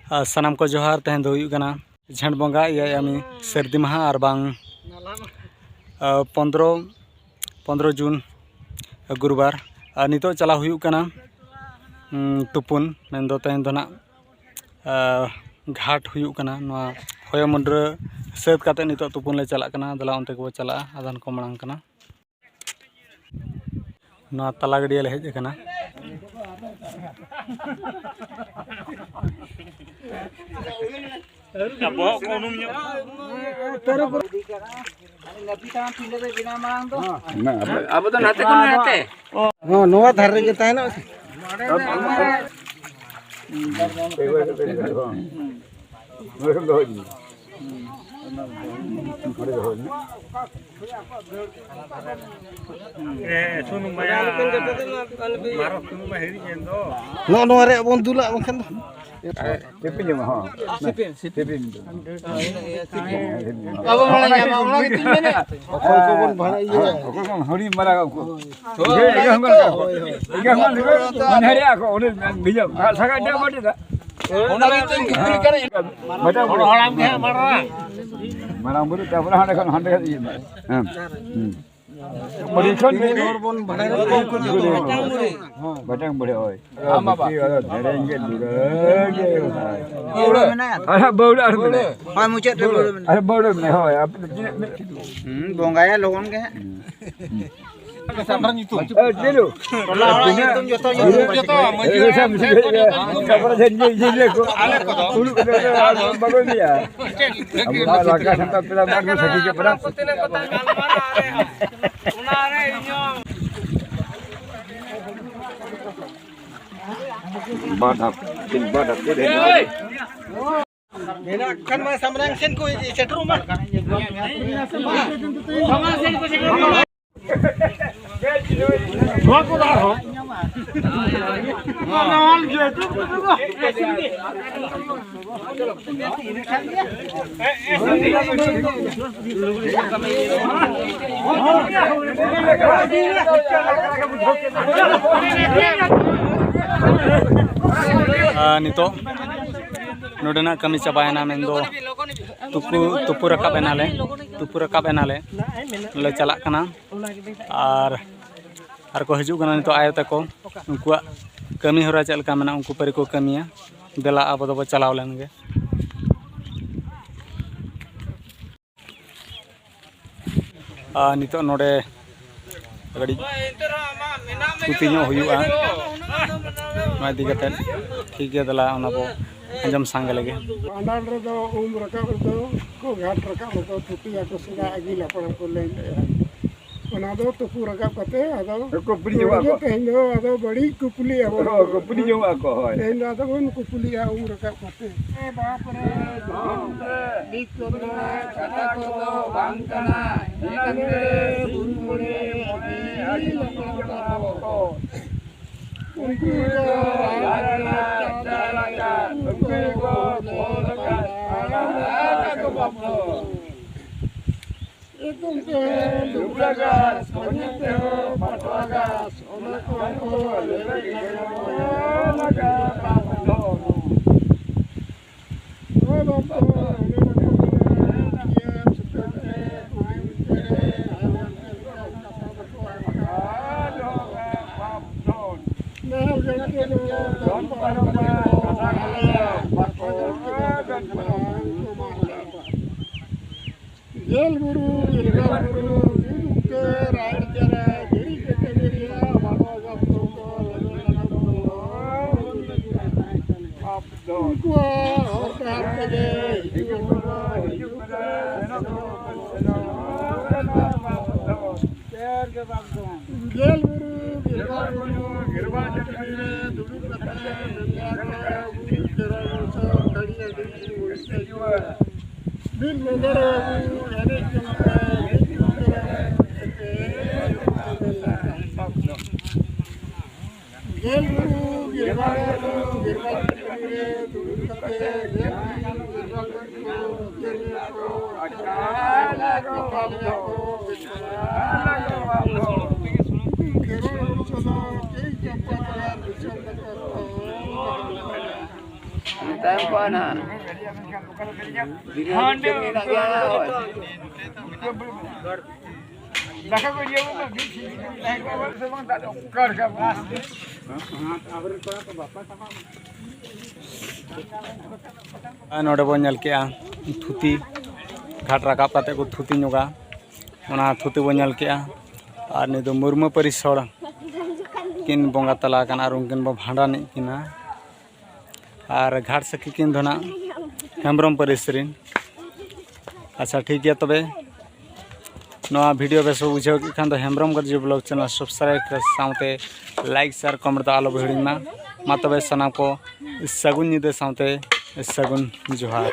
सानाम को जोहार तहन दो झंड बंगा यामी सर्दी माह और बांग 15 जून गुरुवार नितो चला हुई तुपुन मेन दो तहन दो ना घाट हुई होय मुंड्र सेद काते नितो तुपुन ले चला दला उनते को चला आदान को मणांग कना ना तला गड़िया ले हेज कना अब तो नाते को नाते नो नोवा धारे के ताहे ना नो नो रे बोन दुला बखन टिपिन जमा हां टिपिन अब मला या मला की 3 मिनिट कोई को बोन भाड़ा ये कोई को हरी मरा को ये हंगल मन हरिया को ओने बिजो सगा डे बटे दा ओना की तुम की करे मटा हराम के मारा मरा बुरु तबरा हंडे खन हंडे हां बड़ी खन और बोन भाड़ा बटंग बड़े होय हां बाबा धरेंगे दुरेंगे बौड़ा में ना अरे बौड़ा अरे हां मुझे तो बौड़ा में अरे बौड़ा में होय आप बोंगाया लोगन के सामरा नितु चलो टोला हड़ा नितु जतो मजी खबर जन जे को आले को तुलु बगल दिया हम लाका संता पेला मार सकी के पड़ा पतने पता गाल मारे उना रे इयो बाधा दे मेरा kan मैं समरंग सेन को सेटरू मा समरंग सेन को सेटरू मा को दार हो नाल जे तू नितो नोडेना कमी चाबायना मेंदो तुपु रकाबेनाले ले चला कना और को हजू कना नितो आयो तको उनकुआ कमी होरा चल का मना उनको पर को कमिया देला अब दो चलाव लेनगे नितो नोडे गड़ी कुतिनो हुयुआ मा दिगते ठीक है दला ओना बो अंजम सांगे लगे अंडाल रे दो रकाब दो को घाट रकाब दो टुटिया को सीधा अगिला पर को ले ओना दो तुपु रकाब कते आदो कुपली जवा को तेनो आदो बड़ी कुपली है कुपली जवा को होय तेनो आदो बन कुपली है रकाब कते ए बाप रे बीच को छाता को बांकना नंगे बुनमुड़े हरी लंगो को उनकी राजना चालाका उनकी को बोलका आला को बापो एकदम के दुबलागा सोनिते हो पटवागा सोना को लेवे लगा बापो ओ बापो Jel guru, ke raid jara, jadi ke dia, bawa waktu ko, abdul. Kuah, orang kerja, hidup Jel guru, girba jadi, dulu kata, Bin Mandara, Time ko na. Baka ko jewo na bisi naik ko sa mga tao kar ka bas. नोड़े बो nail के थुती घाट राकाब काते को थुती नुगा ओना थुती बो nail के और नि दो मुर्मू परिस हड़ किन बंगा तला कान और उनकिन बो भांडानी किना और घाट सखी किन धोना हेम्ब्रम परिस रिन। अच्छा ठीक है तबे नवा वीडियो बेस बुझे खान हेम्ब्रम कर जो ब्लॉग चैनल सब्सक्राइब कर साथे लाइक शेयर कमेंट तो आलो हिड़ीमा मा तबे सना को सगुन निदे साथे सगुन जोहार।